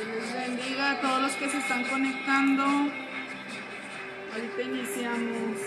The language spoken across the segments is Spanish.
Les bendiga a todos los que se están conectando. Ahorita iniciamos.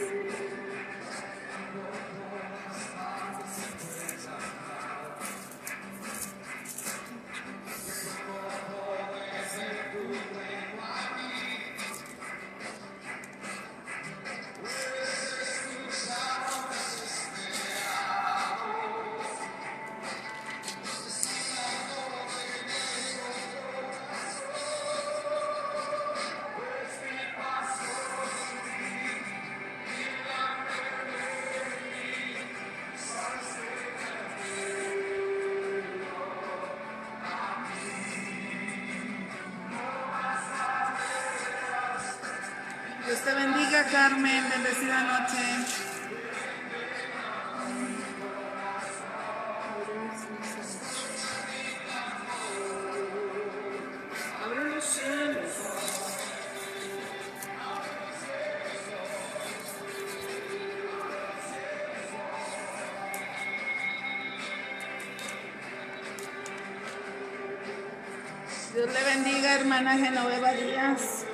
Dios te bendiga, Carmen. Bendecida noche. Abre los cielos. Dios le bendiga, hermana Genoveva Díaz.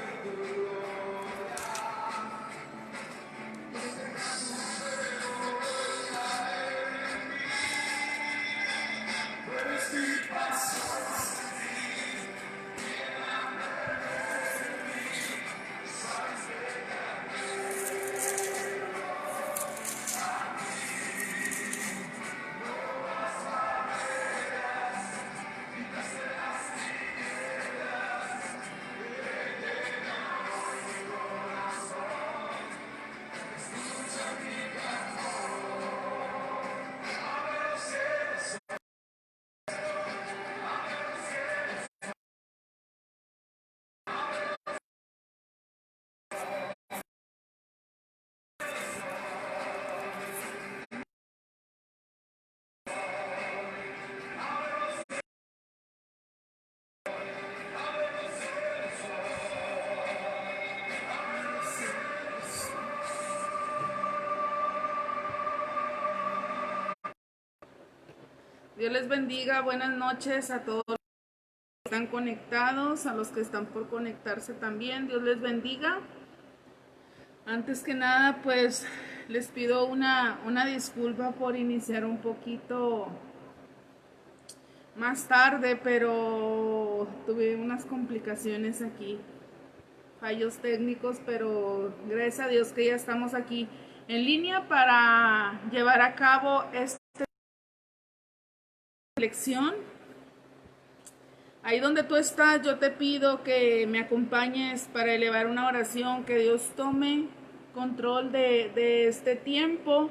Dios les bendiga, buenas noches a todos los que están conectados, a los que están por conectarse también. Dios les bendiga. Antes que nada, pues les pido una disculpa por iniciar un poquito más tarde, pero tuve unas complicaciones aquí, fallos técnicos, pero gracias a Dios que ya estamos aquí en línea para llevar a cabo esta lección. Ahí donde tú estás, yo te pido que me acompañes para elevar una oración, que Dios tome control de este tiempo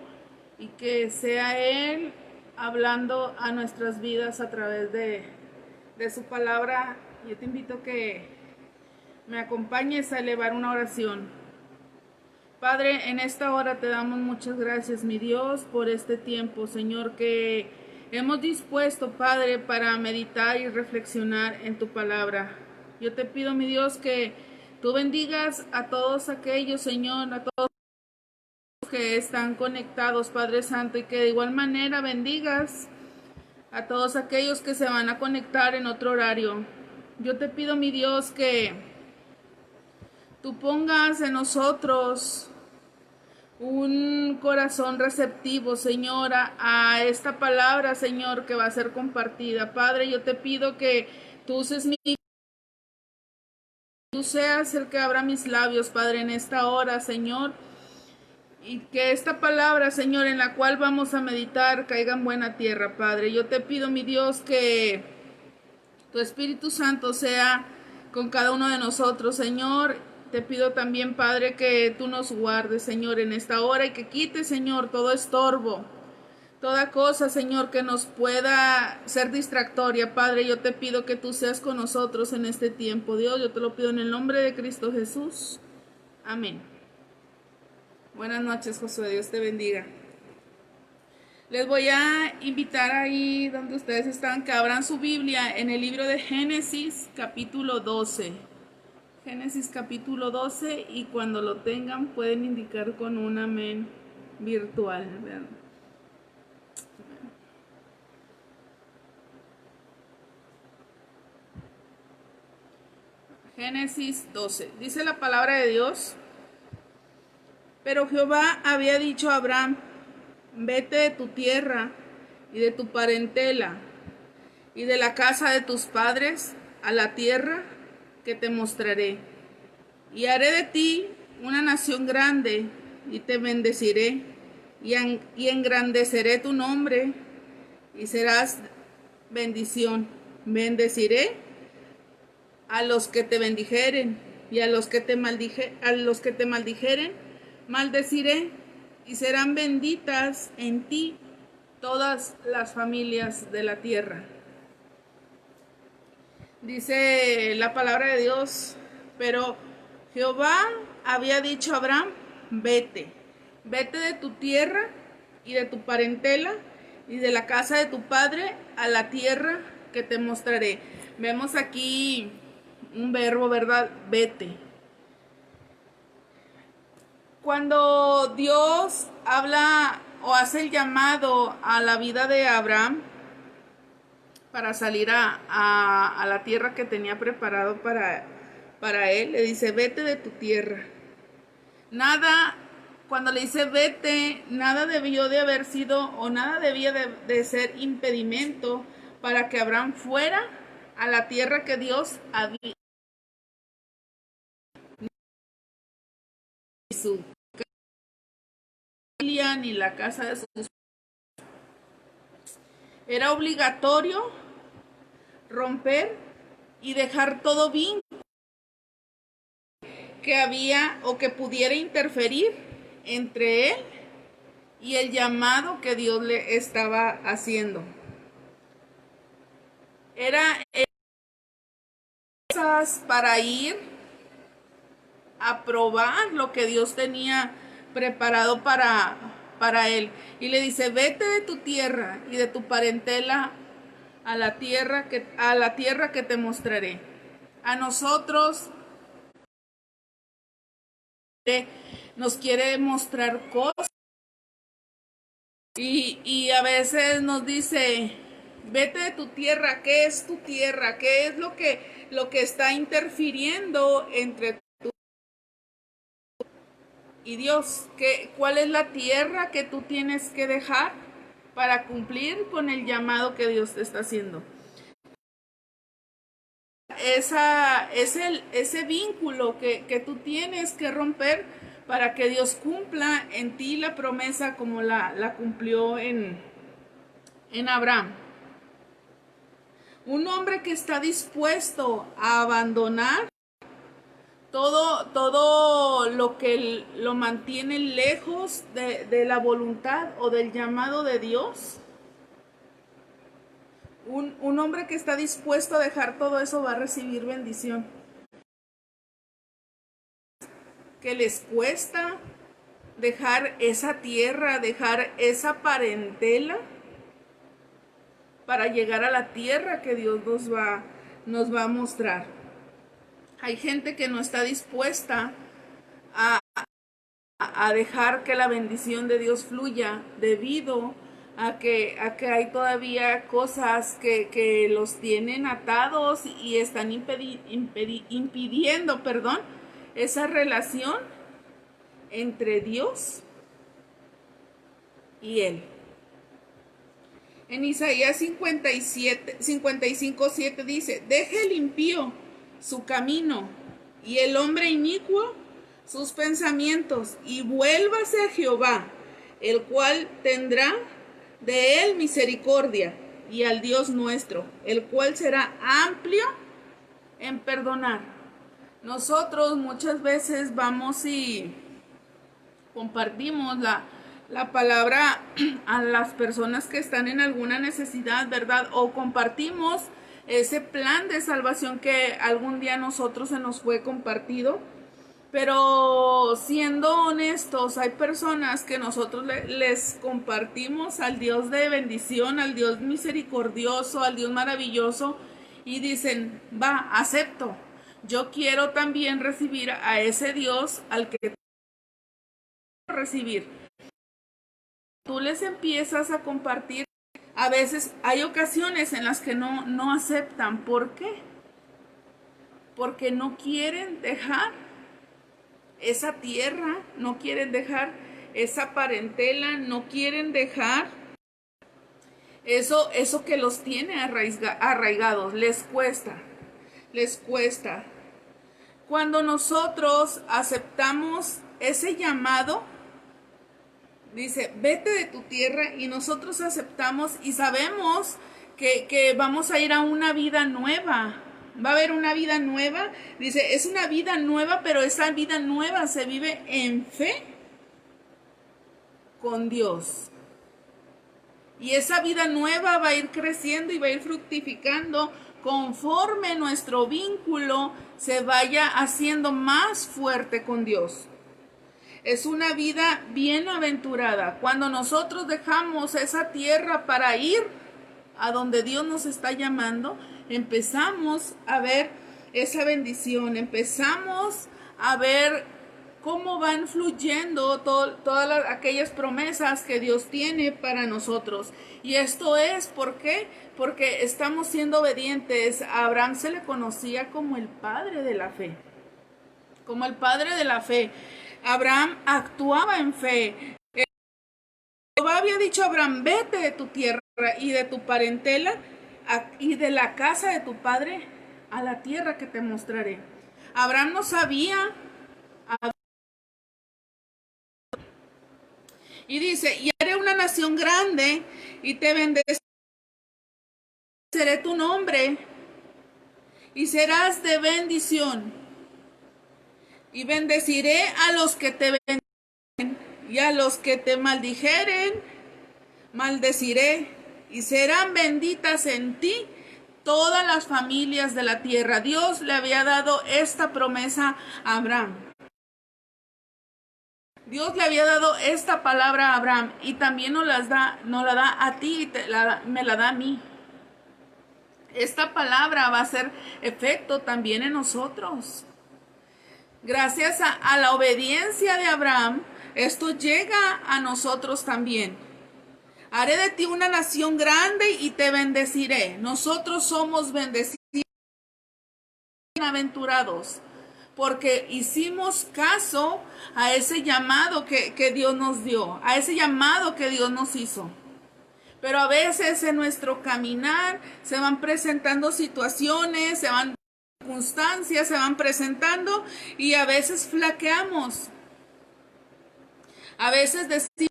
y que sea Él hablando a nuestras vidas a través de su palabra. Yo te invito a que me acompañes a elevar una oración. Padre, en esta hora te damos muchas gracias, mi Dios, por este tiempo, Señor, que hemos dispuesto, Padre, para meditar y reflexionar en tu palabra. Yo te pido, mi Dios, que tú bendigas a todos aquellos, Señor, a todos que están conectados, Padre Santo, y que de igual manera bendigas a todos aquellos que se van a conectar en otro horario. Yo te pido, mi Dios, que tú pongas en nosotros un corazón receptivo, Señor, a esta palabra, Señor, que va a ser compartida. Padre, yo te pido que tú tú seas el que abra mis labios, Padre, en esta hora, Señor, y que esta palabra, Señor, en la cual vamos a meditar, caiga en buena tierra, Padre. Yo te pido, mi Dios, que tu Espíritu Santo sea con cada uno de nosotros, Señor. Te pido también, Padre, que tú nos guardes, Señor, en esta hora y que quites, Señor, todo estorbo, toda cosa, Señor, que nos pueda ser distractoria. Padre, yo te pido que tú seas con nosotros en este tiempo. Dios, yo te lo pido en el nombre de Cristo Jesús. Amén. Buenas noches, Josué. Dios te bendiga. Les voy a invitar ahí donde ustedes están, que abran su Biblia en el libro de Génesis, capítulo 12. Génesis capítulo 12, y cuando lo tengan pueden indicar con un amén virtual. Vean. Génesis 12. Dice la palabra de Dios: pero Jehová había dicho a Abraham: vete de tu tierra y de tu parentela y de la casa de tus padres a la tierra que te mostraré. Y haré de ti una nación grande, y te bendeciré, y engrandeceré tu nombre, y serás bendición. Bendeciré a los que te bendijeren, y a los que te maldijeren, maldeciré, y serán benditas en ti todas las familias de la tierra. Dice la palabra de Dios: pero Jehová había dicho a Abraham: vete de tu tierra y de tu parentela y de la casa de tu padre a la tierra que te mostraré. Vemos aquí un verbo, ¿verdad? Vete. Cuando Dios habla o hace el llamado a la vida de Abraham para salir a la tierra que tenía preparado para él, le dice: vete de tu tierra. Cuando le dice vete, nada debió de haber sido o nada debía de ser impedimento para que Abraham fuera a la tierra que Dios había. Ni su familia ni la casa de sus. Era obligatorio romper y dejar todo vínculo que había o que pudiera interferir entre él y el llamado que Dios le estaba haciendo. Era para ir a probar lo que Dios tenía preparado para él. Y le dice: vete de tu tierra y de tu parentela a la tierra que te mostraré. A nosotros nos quiere mostrar cosas y a veces nos dice: vete de tu tierra. ¿Qué es tu tierra? ¿Qué es lo que está interfiriendo entre tú y Dios? ¿Cuál es la tierra que tú tienes que dejar para cumplir con el llamado que Dios te está haciendo? Ese vínculo que tú tienes que romper para que Dios cumpla en ti la promesa como la cumplió en Abraham. Un hombre que está dispuesto a abandonar todo lo que lo mantiene lejos de la voluntad o del llamado de Dios. Un hombre que está dispuesto a dejar todo eso va a recibir bendición. Que les cuesta dejar esa tierra, dejar esa parentela para llegar a la tierra que Dios nos va a mostrar. Hay gente que no está dispuesta a dejar que la bendición de Dios fluya debido a que hay todavía cosas que los tienen atados y están impidiendo esa relación entre Dios y Él. En Isaías 55:7 dice: deje el impío su camino y el hombre inicuo sus pensamientos, y vuélvase a Jehová, el cual tendrá de él misericordia, y al Dios nuestro, el cual será amplio en perdonar. Nosotros muchas veces vamos y compartimos la palabra a las personas que están en alguna necesidad, ¿verdad? O compartimos ese plan de salvación que algún día a nosotros se nos fue compartido. Pero siendo honestos, hay personas que nosotros les compartimos al Dios de bendición, al Dios misericordioso, al Dios maravilloso, y dicen: va, acepto. Yo quiero también recibir a ese Dios al que recibir. Tú les empiezas a compartir. A veces hay ocasiones en las que no aceptan. ¿Por qué? porque no quieren dejar esa tierra, no quieren dejar esa parentela, no quieren dejar eso que los tiene arraigados. Les cuesta, les cuesta. Cuando nosotros aceptamos ese llamado, dice, vete de tu tierra, y nosotros aceptamos y sabemos que vamos a ir a una vida nueva. Va a haber una vida nueva. Dice, es una vida nueva, pero esa vida nueva se vive en fe con Dios. Y esa vida nueva va a ir creciendo y va a ir fructificando conforme nuestro vínculo se vaya haciendo más fuerte con Dios. Es una vida bienaventurada. Cuando nosotros dejamos esa tierra para ir a donde Dios nos está llamando, empezamos a ver esa bendición, empezamos a ver cómo van fluyendo todas aquellas promesas que Dios tiene para nosotros. Y esto es, ¿por qué? Porque estamos siendo obedientes. A Abraham se le conocía como el padre de la fe. Como el padre de la fe. Abraham actuaba en fe. Jehová había dicho a Abraham, vete de tu tierra y de tu parentela y de la casa de tu padre a la tierra que te mostraré. Abraham no sabía. Y dice, y haré una nación grande y te bendeciré tu nombre y serás de bendición. Y bendeciré a los que te bendicen y a los que te maldijeren, maldeciré, y serán benditas en ti todas las familias de la tierra. Dios le había dado esta promesa a Abraham. Dios le había dado esta palabra a Abraham y también nos la da a ti y me la da a mí. Esta palabra va a hacer efecto también en nosotros. Gracias a la obediencia de Abraham, esto llega a nosotros también. Haré de ti una nación grande y te bendeciré. Nosotros somos bendecidos, bienaventurados, porque hicimos caso a ese llamado que Dios nos dio, a ese llamado que Dios nos hizo. Pero a veces en nuestro caminar se van presentando situaciones, circunstancias se van presentando y a veces flaqueamos. A veces decimos,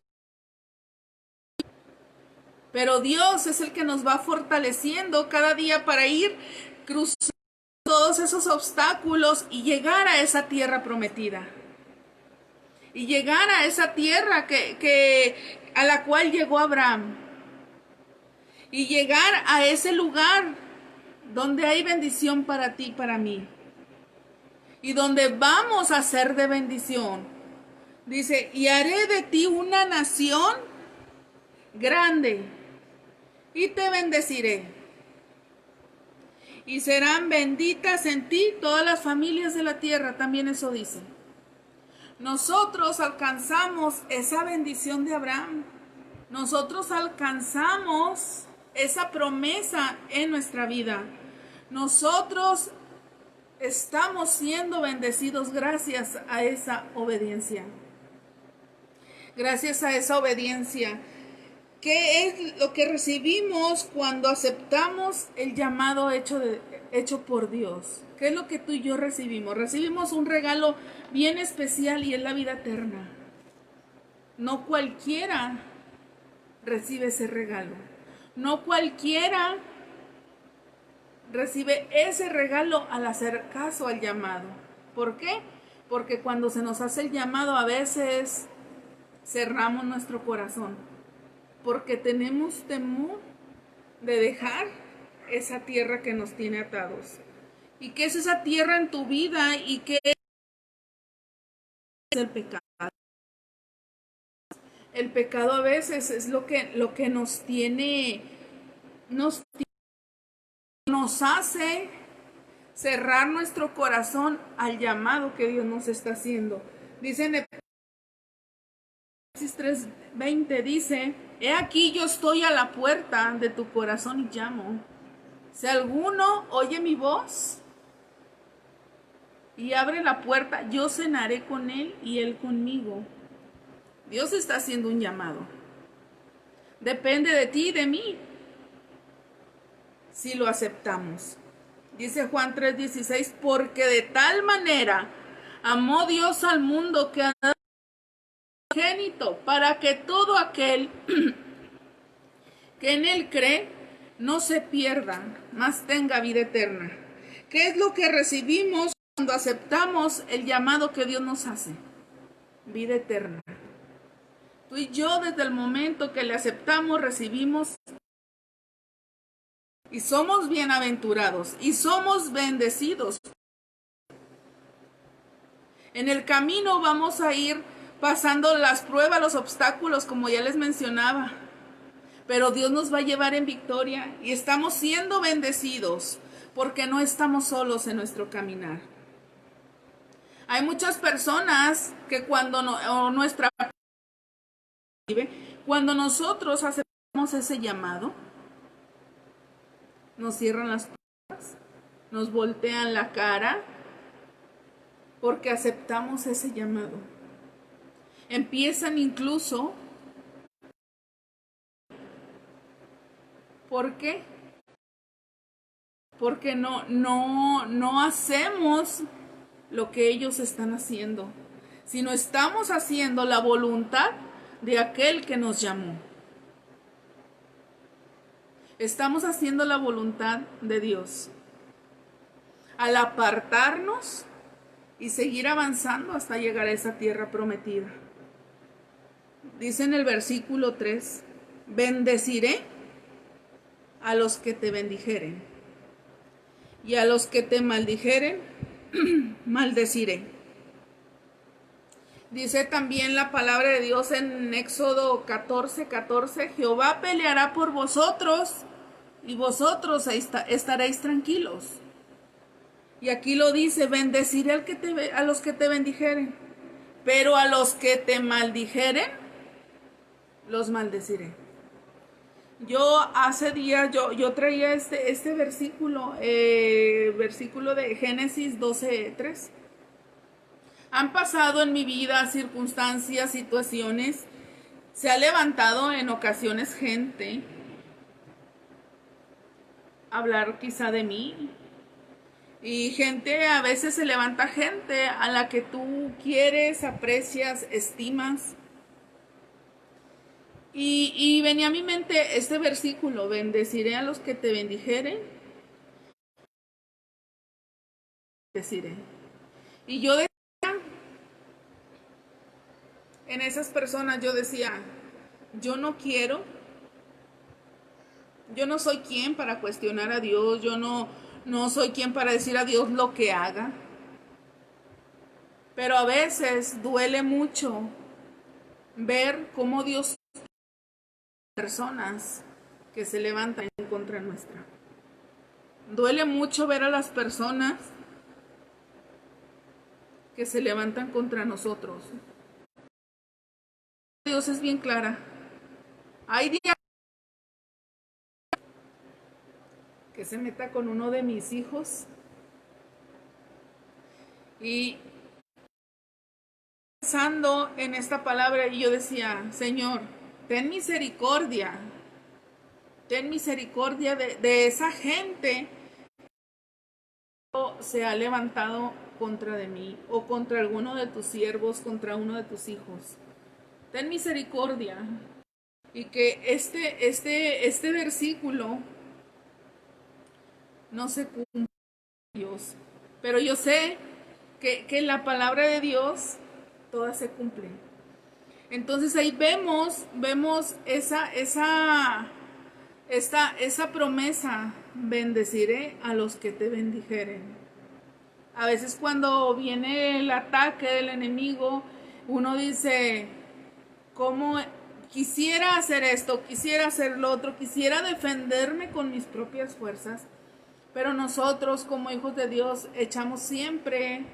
pero Dios es el que nos va fortaleciendo cada día para ir cruzando todos esos obstáculos y llegar a esa tierra prometida. Y llegar a esa tierra a la cual llegó Abraham. Y llegar a ese lugar donde hay bendición para ti y para mí. Y donde vamos a ser de bendición. Dice, y haré de ti una nación grande y te bendeciré. Y serán benditas en ti todas las familias de la tierra. También eso dice. Nosotros alcanzamos esa bendición de Abraham. Nosotros alcanzamos esa promesa en nuestra vida. Nosotros estamos siendo bendecidos gracias a esa obediencia. Gracias a esa obediencia. ¿Qué es lo que recibimos cuando aceptamos el llamado hecho por Dios? ¿Qué es lo que tú y yo recibimos? Recibimos un regalo bien especial y es la vida eterna. No cualquiera recibe ese regalo. No cualquiera recibe ese regalo al hacer caso al llamado. ¿Por qué? Porque cuando se nos hace el llamado a veces cerramos nuestro corazón. Porque tenemos temor de dejar esa tierra que nos tiene atados. ¿Y qué es esa tierra en tu vida? ¿Y qué es el pecado? El pecado a veces es lo que nos hace cerrar nuestro corazón al llamado que Dios nos está haciendo. Dice en Apocalipsis 3:20, dice, he aquí yo estoy a la puerta de tu corazón y llamo. Si alguno oye mi voz y abre la puerta, yo cenaré con él y él conmigo. Dios está haciendo un llamado. Depende de ti y de mí si lo aceptamos. Dice Juan 3:16, porque de tal manera amó Dios al mundo que ha dado su unigénito, para que todo aquel que en él cree no se pierda, mas tenga vida eterna. ¿Qué es lo que recibimos cuando aceptamos el llamado que Dios nos hace? Vida eterna. Tú y yo, desde el momento que le aceptamos, recibimos y somos bienaventurados y somos bendecidos. En el camino vamos a ir pasando las pruebas, los obstáculos, como ya les mencionaba. Pero Dios nos va a llevar en victoria y estamos siendo bendecidos porque no estamos solos en nuestro caminar. Hay muchas personas que cuando nosotros aceptamos ese llamado, nos cierran las puertas, nos voltean la cara, porque aceptamos ese llamado. Empiezan incluso, ¿por qué? Porque no hacemos lo que ellos están haciendo, sino estamos haciendo la voluntad de aquel que nos llamó. Estamos haciendo la voluntad de Dios. Al apartarnos y seguir avanzando hasta llegar a esa tierra prometida. Dice en el versículo 3, bendeciré a los que te bendijeren, y a los que te maldijeren, maldeciré. Dice también la palabra de Dios en Éxodo 14:14, Jehová peleará por vosotros y vosotros estaréis tranquilos. Y aquí lo dice, bendeciré a los que te bendijeren, pero a los que te maldijeren, los maldeciré. Yo hace días, yo traía este versículo, versículo de Génesis 12:3. Han pasado en mi vida circunstancias, situaciones, se ha levantado en ocasiones gente a hablar quizá de mí. Y a veces se levanta gente a la que tú quieres, aprecias, estimas. Y venía a mi mente este versículo, bendeciré a los que te bendijeren, bendeciré. Y yo decía, en esas personas yo decía, yo no soy quien para cuestionar a Dios, yo no soy quien para decir a Dios lo que haga. Pero a veces duele mucho ver cómo Dios personas que se levantan en contra nuestra. Duele mucho ver a las personas que se levantan contra nosotros. Dios es bien clara. Hay días que se meta con uno de mis hijos y pensando en esta palabra y yo decía, Señor, ten misericordia de esa gente que se ha levantado contra de mí o contra alguno de tus siervos, contra uno de tus hijos. Ten misericordia y que este versículo no se cumpla, Dios. Pero yo sé que la palabra de Dios toda se cumple. Entonces ahí vemos esa promesa, bendeciré a los que te bendijeren. A veces cuando viene el ataque del enemigo, uno dice, ¿cómo quisiera hacer esto, quisiera hacer lo otro, quisiera defenderme con mis propias fuerzas? Pero nosotros como hijos de Dios echamos siempre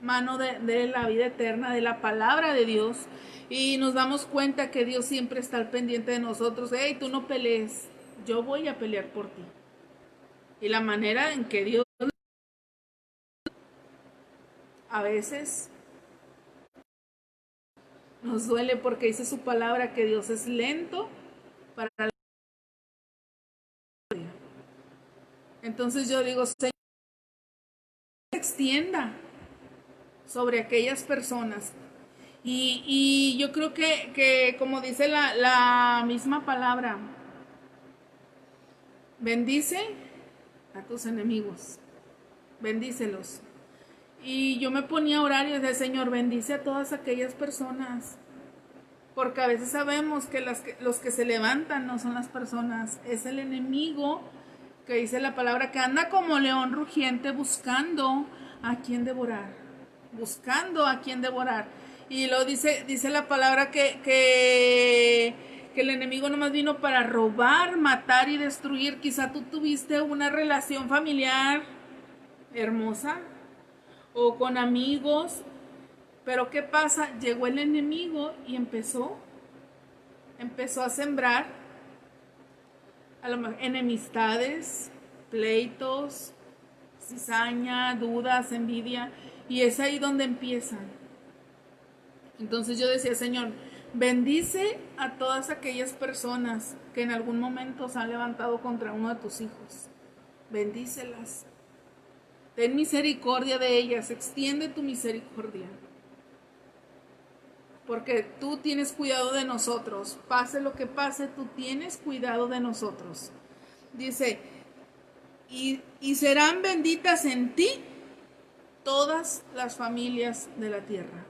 mano de la vida eterna, de la palabra de Dios, y nos damos cuenta que Dios siempre está al pendiente de nosotros. Hey, tú no pelees, yo voy a pelear por ti. Y la manera en que Dios a veces nos duele porque dice su palabra que Dios es lento para la gloria. Entonces yo digo, Señor, se extienda sobre aquellas personas. Y yo creo que como dice la misma palabra, bendice a tus enemigos, bendícelos. Y yo me ponía a orar y decía, Señor, bendice a todas aquellas personas. Porque a veces sabemos que los que se levantan no son las personas, es el enemigo, que dice la palabra, que anda como león rugiente buscando a quien devorar. Buscando a quien devorar. Y lo dice la palabra que el enemigo nomás vino para robar, matar y destruir. Quizá tú tuviste una relación familiar hermosa o con amigos, pero ¿qué pasa? Llegó el enemigo y empezó a sembrar a lo mejor enemistades, pleitos, cizaña, dudas, envidia, y es ahí donde empiezan. Entonces yo decía, Señor, bendice a todas aquellas personas que en algún momento se han levantado contra uno de tus hijos. Bendícelas. Ten misericordia de ellas, extiende tu misericordia. Porque tú tienes cuidado de nosotros. Pase lo que pase, tú tienes cuidado de nosotros. Dice, y serán benditas en ti todas las familias de la tierra.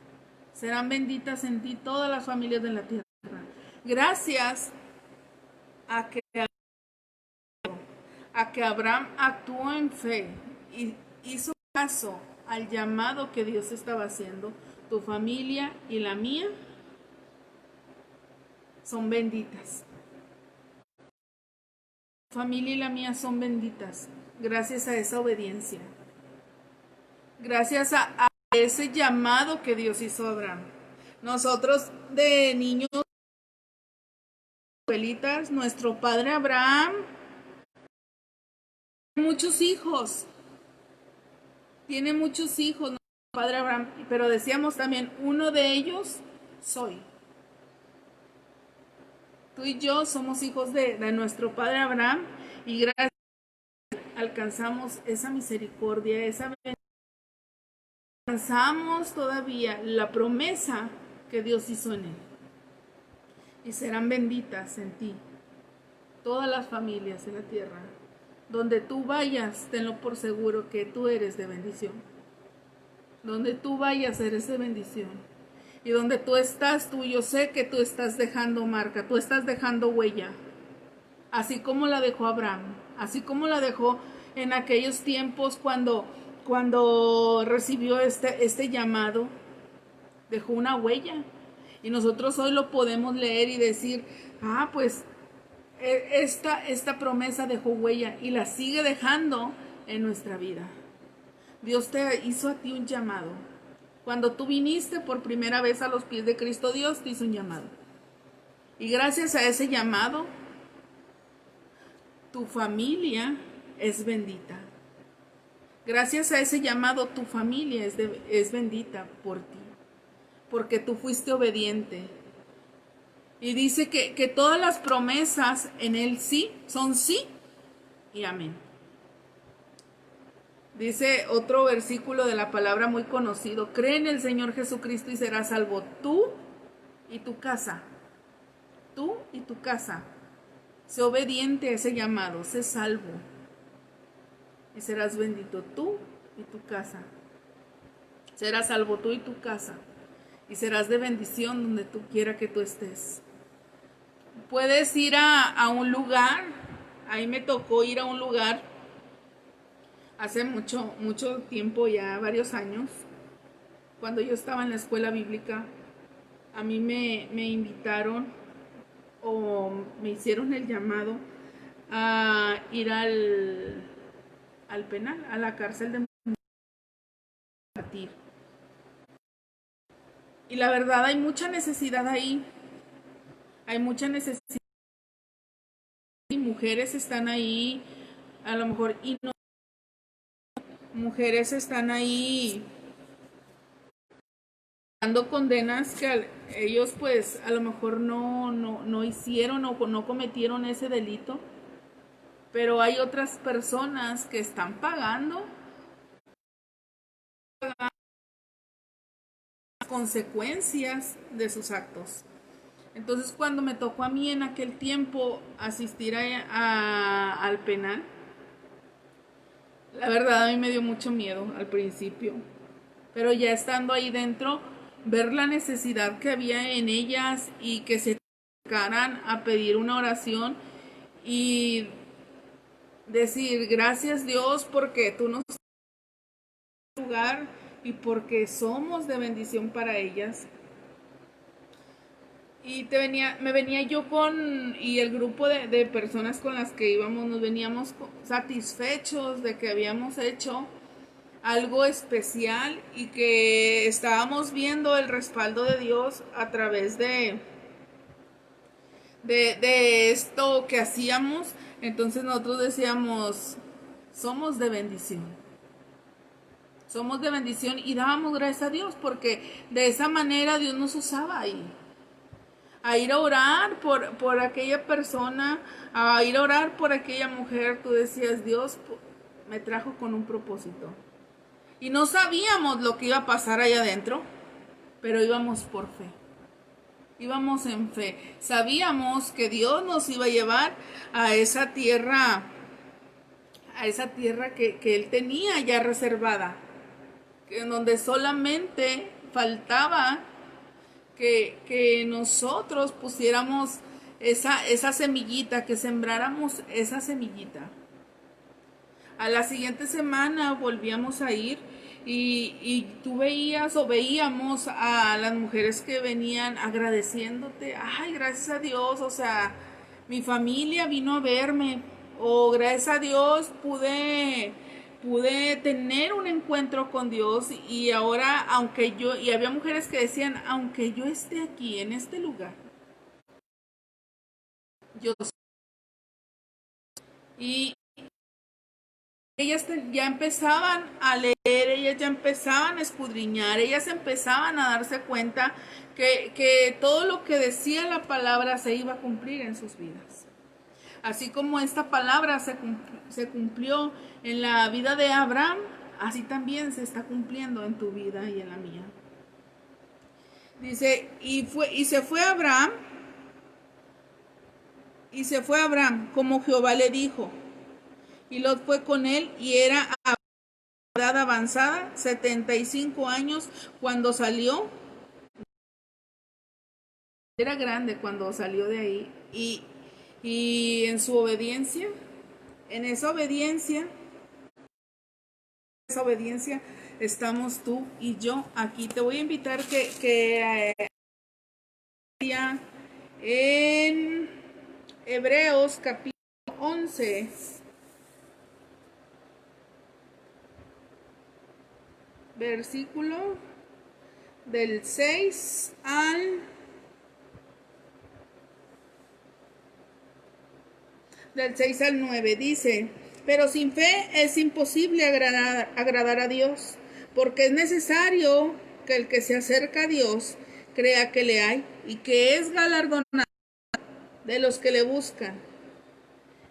Serán benditas en ti todas las familias de la tierra. Gracias a que Abraham actuó en fe y hizo caso al llamado que Dios estaba haciendo, tu familia y la mía son benditas. Tu familia y la mía son benditas gracias a esa obediencia. Gracias a ese llamado que Dios hizo a Abraham. Nosotros de niños, abuelitas, nuestro padre Abraham, tiene muchos hijos, nuestro padre Abraham, pero decíamos también, uno de ellos soy. Tú y yo somos hijos de nuestro padre Abraham y gracias a Dios alcanzamos esa misericordia, alcanzamos todavía la promesa que Dios hizo en él. Y serán benditas en ti todas las familias de la tierra. Donde tú vayas, tenlo por seguro que tú eres de bendición. Donde tú vayas, eres de bendición. Y donde tú estás, yo sé que tú estás dejando marca, tú estás dejando huella. Así como la dejó Abraham, así como la dejó en aquellos tiempos cuando recibió este llamado, dejó una huella. Y nosotros hoy lo podemos leer y decir, pues esta promesa dejó huella y la sigue dejando en nuestra vida. Dios te hizo a ti un llamado. Cuando tú viniste por primera vez a los pies de Cristo, Dios te hizo un llamado. Y gracias a ese llamado, tu familia es bendita. Gracias a ese llamado, tu familia es bendita por ti. Porque tú fuiste obediente. Y dice que todas las promesas en él sí, son sí y amén. Dice otro versículo de la palabra muy conocido, cree en el Señor Jesucristo y serás salvo tú y tu casa. Tú y tu casa. Sé obediente a ese llamado, sé salvo. Y serás bendito tú y tu casa. Serás salvo tú y tu casa. Y serás de bendición donde tú quiera que tú estés. Puedes ir a un lugar, ahí me tocó ir a un lugar hace mucho tiempo, ya varios años, cuando yo estaba en la escuela bíblica, a mí me invitaron o me hicieron el llamado a ir al penal, a la cárcel de Batir. Y la verdad hay mucha necesidad ahí, hay mucha necesidad. Y mujeres están ahí, a lo mejor, y no, mujeres están ahí dando condenas que ellos pues a lo mejor no hicieron o no cometieron ese delito, pero hay otras personas que están pagando las consecuencias de sus actos. Entonces cuando me tocó a mí en aquel tiempo asistir al penal, la verdad a mí me dio mucho miedo al principio, pero ya estando ahí dentro, ver la necesidad que había en ellas y que se acercaran a pedir una oración y decir gracias Dios porque tú nos das lugar y porque somos de bendición para ellas. Y me venía yo y el grupo de personas con las que íbamos, nos veníamos satisfechos de que habíamos hecho algo especial y que estábamos viendo el respaldo de Dios a través de esto que hacíamos. Entonces nosotros decíamos, somos de bendición. Somos de bendición y dábamos gracias a Dios porque de esa manera Dios nos usaba ahí. A ir a orar por aquella persona, a ir a orar por aquella mujer. Tú decías, Dios me trajo con un propósito. Y no sabíamos lo que iba a pasar allá adentro, pero íbamos por fe. Íbamos en fe. Sabíamos que Dios nos iba a llevar a esa tierra que Él tenía ya reservada, en donde solamente faltaba que nosotros pusiéramos esa semillita, que sembráramos esa semillita. A la siguiente semana volvíamos a ir y tú veías o veíamos a las mujeres que venían agradeciéndote, ay, gracias a Dios, o sea, mi familia vino a verme, o gracias a Dios pude tener un encuentro con Dios y ahora, y había mujeres que decían, aunque yo esté aquí en este lugar, yo y ellas ya empezaban a leer, ellas ya empezaban a escudriñar, ellas empezaban a darse cuenta que todo lo que decía la palabra se iba a cumplir en sus vidas. Así como esta palabra se cumplió en la vida de Abraham, así también se está cumpliendo en tu vida y en la mía. Dice, y se fue Abraham, como Jehová le dijo. Y Lot fue con él, y era a edad avanzada, 75 años, cuando salió. Era grande cuando salió de ahí. Y en su obediencia, en esa obediencia estamos tú y yo aquí. Te voy a invitar que en Hebreos capítulo 11, versículo del 6 al 9, dice, pero sin fe es imposible agradar a Dios, porque es necesario que el que se acerca a Dios crea que le hay y que es galardonado de los que le buscan.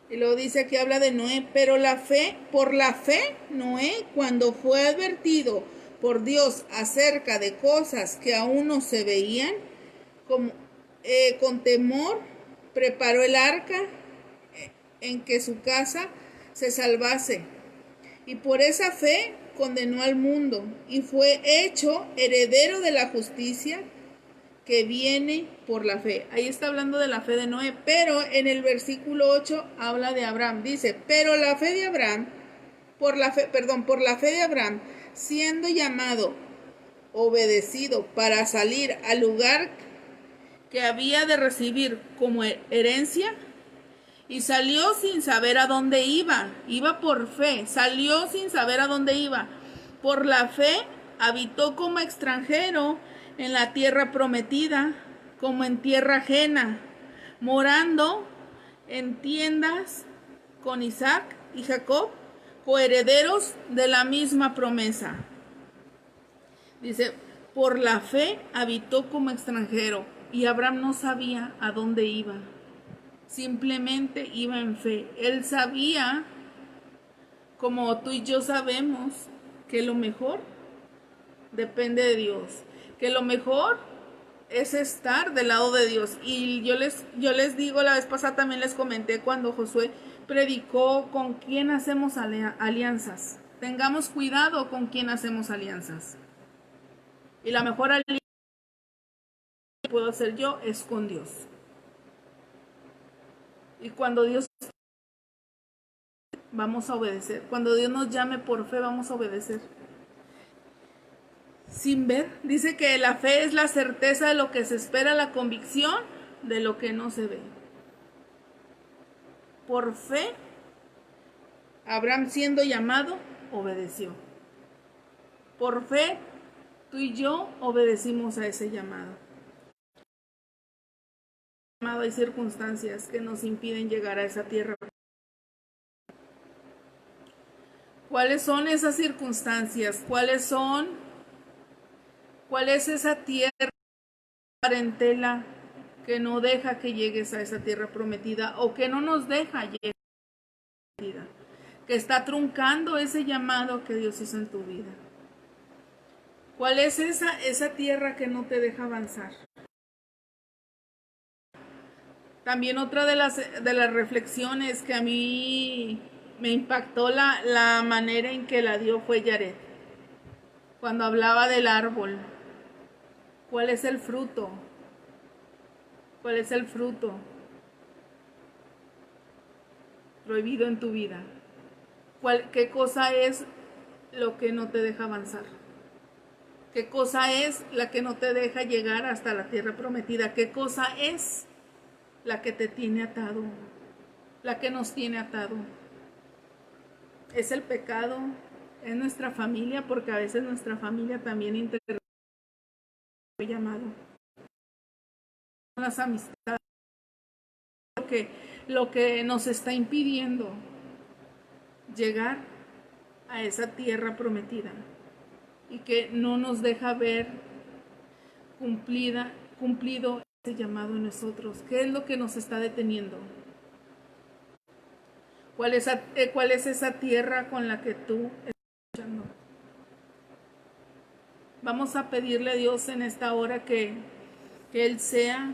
Y luego dice que habla de Noé, pero por la fe, Noé, cuando fue advertido por Dios acerca de cosas que aún no se veían, con temor preparó el arca en que su casa se salvase. Y por esa fe condenó al mundo y fue hecho heredero de la justicia que viene por la fe. Ahí está hablando de la fe de Noé, pero en el versículo 8 habla de Abraham. Dice, pero la fe de Abraham, por la fe de Abraham, siendo llamado, obedecido para salir al lugar que había de recibir como herencia, y salió sin saber a dónde iba. Iba por fe, salió sin saber a dónde iba. Por la fe habitó como extranjero en la tierra prometida, como en tierra ajena, morando en tiendas con Isaac y Jacob, coherederos de la misma promesa. Dice, Por la fe habitó como extranjero y Abraham no sabía a dónde iba. Simplemente iba en fe. Él sabía, como tú y yo sabemos, que lo mejor depende de Dios, que lo mejor es estar del lado de Dios. Y yo les digo, la vez pasada también les comenté cuando Josué predicó con quién hacemos alianzas. Tengamos cuidado con quién hacemos alianzas. Y la mejor alianza que puedo hacer yo es con Dios. Y cuando Dios vamos a obedecer. Cuando Dios nos llame por fe, vamos a obedecer. Sin ver, dice que la fe es la certeza de lo que se espera, la convicción de lo que no se ve. Por fe, Abraham, siendo llamado, obedeció. Por fe, tú y yo obedecimos a ese llamado. Hay circunstancias que nos impiden llegar a esa tierra. ¿Cuáles son esas circunstancias? ¿Cuál es esa tierra, parentela, que no deja que llegues a esa tierra prometida o que no nos deja llegar a esa tierra prometida? Que está truncando ese llamado que Dios hizo en tu vida. ¿Cuál es esa tierra que no te deja avanzar? También otra de las reflexiones que a mí me impactó la manera en que la dio fue Yaret. Cuando hablaba del árbol, ¿cuál es el fruto? ¿Cuál es el fruto prohibido en tu vida? ¿Qué cosa es lo que no te deja avanzar? ¿Qué cosa es la que no te deja llegar hasta la tierra prometida? ¿Qué cosa es la que te tiene atado? La que nos tiene atado. ¿Es el pecado? ¿Es nuestra familia? Porque a veces nuestra familia también interrumpe el llamado. Las amistades. Lo que nos está impidiendo llegar a esa tierra prometida y que no nos deja ver cumplido ese llamado en nosotros. ¿Qué es lo que nos está deteniendo? ¿Cuál es esa tierra con la que tú estás luchando? Vamos a pedirle a Dios en esta hora que Él sea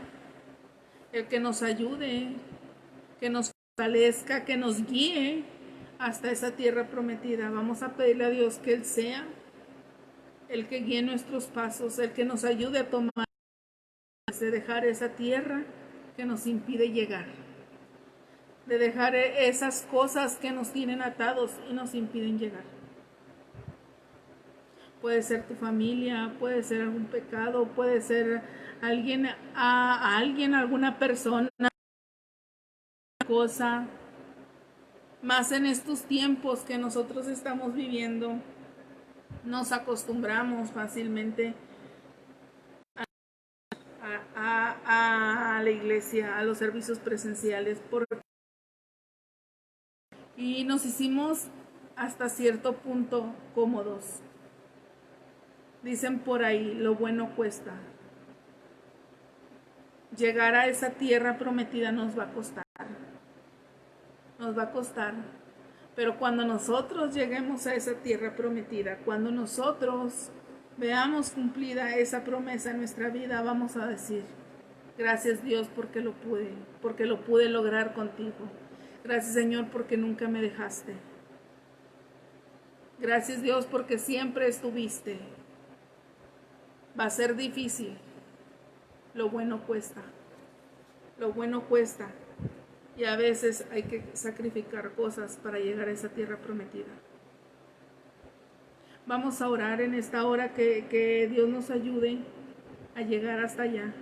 el que nos ayude, que nos fortalezca, que nos guíe hasta esa tierra prometida. Vamos a pedirle a Dios que Él sea el que guíe nuestros pasos, el que nos ayude a tomar, de dejar esa tierra que nos impide llegar, de dejar esas cosas que nos tienen atados y nos impiden llegar. Puede ser tu familia, puede ser algún pecado, puede ser alguna persona, cosa. Más en estos tiempos que nosotros estamos viviendo, nos acostumbramos fácilmente a la iglesia, a los servicios presenciales, y nos hicimos hasta cierto punto cómodos. Dicen por ahí, lo bueno cuesta. Llegar a esa tierra prometida nos va a costar. Nos va a costar. Pero cuando nosotros lleguemos a esa tierra prometida, cuando nosotros veamos cumplida esa promesa en nuestra vida, vamos a decir, gracias Dios porque lo pude lograr contigo. Gracias Señor porque nunca me dejaste. Gracias Dios porque siempre estuviste. Va a ser difícil. Lo bueno cuesta. Lo bueno cuesta. Y a veces hay que sacrificar cosas para llegar a esa tierra prometida. Vamos a orar en esta hora que Dios nos ayude a llegar hasta allá.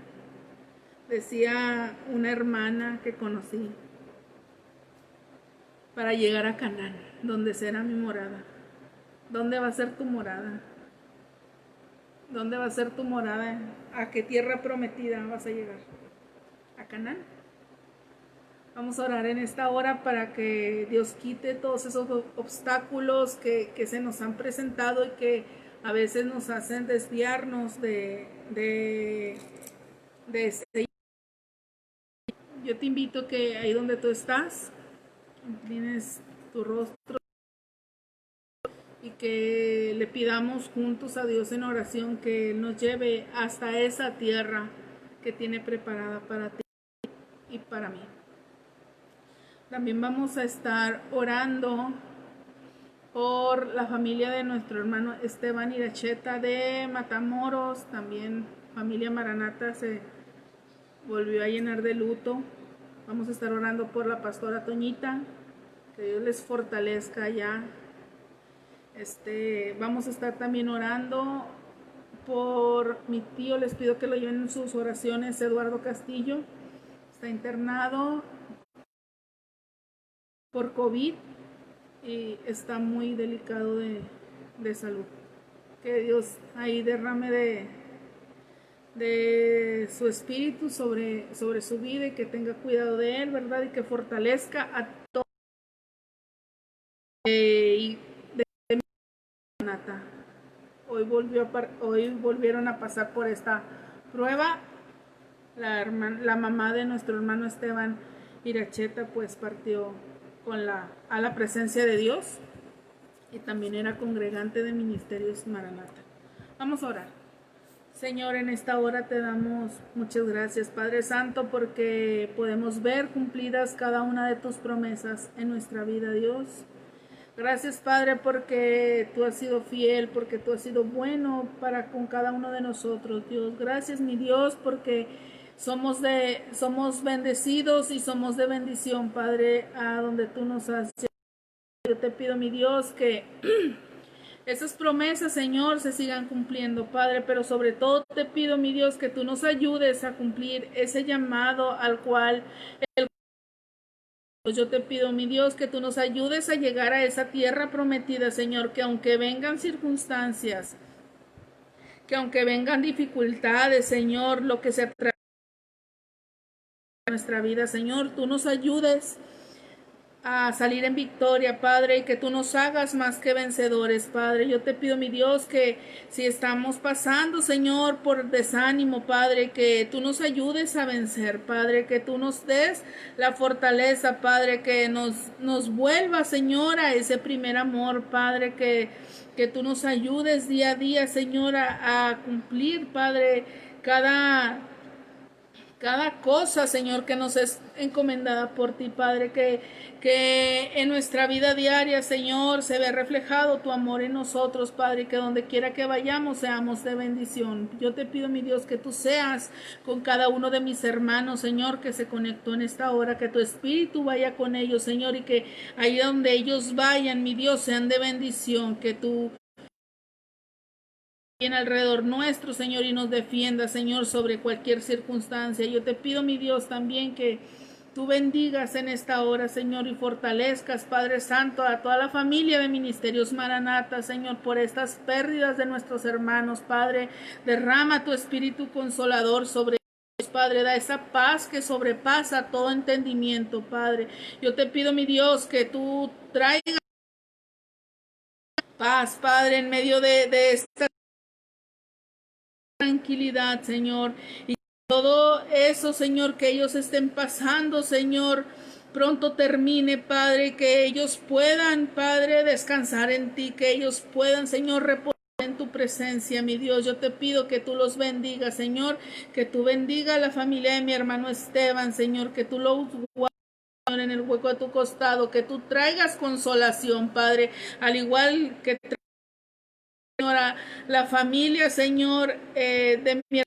Decía una hermana que conocí, para llegar a Canaán, donde será mi morada. ¿Dónde va a ser tu morada? ¿Dónde va a ser tu morada? ¿A qué tierra prometida vas a llegar? ¿A Canaán? Vamos a orar en esta hora para que Dios quite todos esos obstáculos que se nos han presentado y que a veces nos hacen desviarnos de este. Yo te invito que ahí donde tú estás, inclines tu rostro y que le pidamos juntos a Dios en oración que Él nos lleve hasta esa tierra que tiene preparada para ti y para mí. También vamos a estar orando por la familia de nuestro hermano Esteban Iracheta de Matamoros. También familia Maranata se volvió a llenar de luto. Vamos a estar orando por la pastora Toñita, que Dios les fortalezca ya. Vamos a estar también orando por mi tío, les pido que lo lleven en sus oraciones. Eduardo Castillo está internado por COVID y está muy delicado de salud. Que Dios ahí derrame de su espíritu sobre su vida y que tenga cuidado de él, ¿verdad? Y que fortalezca a todos. Y de Nata. Hoy volvieron a pasar por esta prueba. La mamá de nuestro hermano Esteban Iracheta pues partió a la presencia de Dios y también era congregante de Ministerios Maranata. Vamos a orar. Señor, en esta hora te damos muchas gracias, Padre Santo, porque podemos ver cumplidas cada una de tus promesas en nuestra vida, Dios. Gracias, Padre, porque tú has sido fiel, porque tú has sido bueno para con cada uno de nosotros, Dios. Gracias, mi Dios, porque somos bendecidos y somos de bendición, Padre, a donde tú nos has llevado. Yo te pido, mi Dios, que esas promesas, Señor, se sigan cumpliendo, Padre, pero sobre todo te pido, mi Dios, que tú nos ayudes a cumplir ese llamado al cual yo te pido, mi Dios, que tú nos ayudes a llegar a esa tierra prometida, Señor, que aunque vengan circunstancias, que aunque vengan dificultades, Señor, lo que se atrae en nuestra vida, Señor, tú nos ayudes a salir en victoria, Padre, y que tú nos hagas más que vencedores, Padre. Yo te pido, mi Dios, que si estamos pasando, Señor, por desánimo, Padre, que tú nos ayudes a vencer, Padre, que tú nos des la fortaleza, Padre, que nos vuelva, Señor, a ese primer amor, Padre, que tú nos ayudes día a día, Señor, a cumplir, Padre, cada cosa, Señor, que nos es encomendada por ti, Padre, que en nuestra vida diaria, Señor, se ve reflejado tu amor en nosotros, Padre, que donde quiera que vayamos seamos de bendición. Yo te pido, mi Dios, que tú seas con cada uno de mis hermanos, Señor, que se conectó en esta hora, que tu espíritu vaya con ellos, Señor, y que ahí donde ellos vayan, mi Dios, sean de bendición, que tú en alrededor nuestro, Señor, y nos defienda, Señor, sobre cualquier circunstancia. Yo te pido, mi Dios, también que tú bendigas en esta hora, Señor, y fortalezcas, Padre Santo, a toda la familia de Ministerios Maranata, Señor, por estas pérdidas de nuestros hermanos, Padre. Derrama tu espíritu consolador sobre ellos, Padre. Da esa paz que sobrepasa todo entendimiento, Padre. Yo te pido, mi Dios, que tú traigas paz, Padre, en medio de esta tranquilidad, Señor, y todo eso, Señor, que ellos estén pasando, Señor, pronto termine, Padre, que ellos puedan, Padre, descansar en ti, que ellos puedan, Señor, reposar en tu presencia, mi Dios. Yo te pido que tú los bendigas, Señor, que tú bendiga a la familia de mi hermano Esteban, Señor, que tú lo guardes en el hueco de tu costado, que tú traigas consolación, Padre, al igual que Señora, la familia, Señor, de mi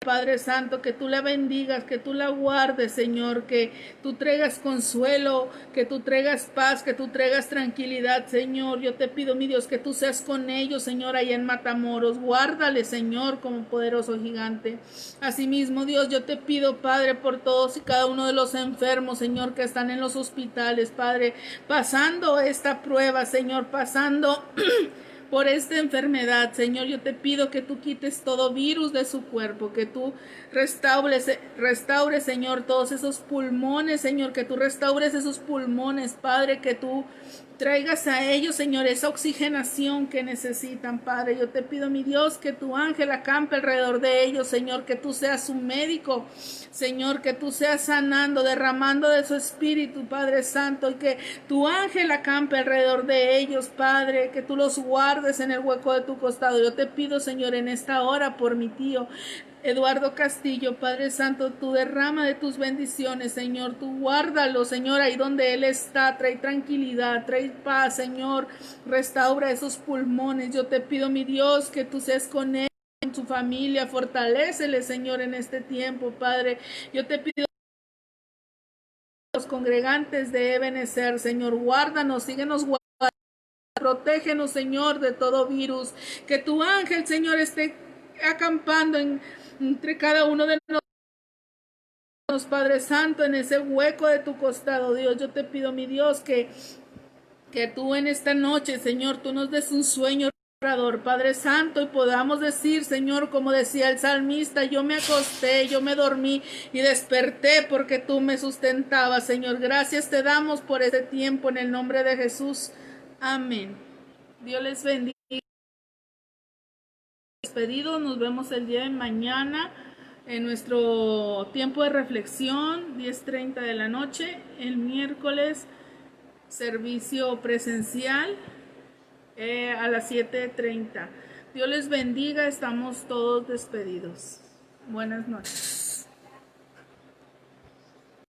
Padre Santo, que tú la bendigas, que tú la guardes, Señor, que tú traigas consuelo, que tú traigas paz, que tú traigas tranquilidad, Señor. Yo te pido, mi Dios, que tú seas con ellos, Señor, allá en Matamoros. Guárdale, Señor, como poderoso gigante. Asimismo, Dios, yo te pido, Padre, por todos y cada uno de los enfermos, Señor, que están en los hospitales, Padre, pasando esta prueba, Señor, pasando por esta enfermedad, Señor. Yo te pido que tú quites todo virus de su cuerpo, que tú restaures, Señor, todos esos pulmones, Señor, que tú restaures esos pulmones, Padre, que tú traigas a ellos, Señor, esa oxigenación que necesitan, Padre. Yo te pido, mi Dios, que tu ángel acampe alrededor de ellos, Señor, que tú seas su médico, Señor, que tú seas sanando, derramando de su espíritu, Padre Santo, y que tu ángel acampe alrededor de ellos, Padre, que tú los guardes en el hueco de tu costado. Yo te pido, Señor, en esta hora por mi tío Eduardo Castillo, Padre Santo, tú derrama de tus bendiciones, Señor, tú guárdalo, Señor, ahí donde él está, trae tranquilidad, trae paz, Señor, restaura esos pulmones. Yo te pido, mi Dios, que tú seas con él, en su familia, fortalécele, Señor, en este tiempo, Padre. Yo te pido los congregantes de Ebenecer, Señor, guárdanos, síguenos guardando. Protégenos, Señor, de todo virus. Que tu ángel, Señor, esté acampando entre cada uno de nosotros, Padre Santo, en ese hueco de tu costado, Dios. Yo te pido, mi Dios, que tú en esta noche, Señor, tú nos des un sueño reparador, Padre Santo, y podamos decir, Señor, como decía el salmista, yo me acosté, yo me dormí y desperté porque tú me sustentabas, Señor. Gracias te damos por este tiempo en el nombre de Jesús. Amén. Dios les bendiga. Despedidos, nos vemos el día de mañana en nuestro tiempo de reflexión, 10:30 de la noche. El miércoles, servicio presencial a las 7:30. Dios les bendiga, estamos todos despedidos. Buenas noches.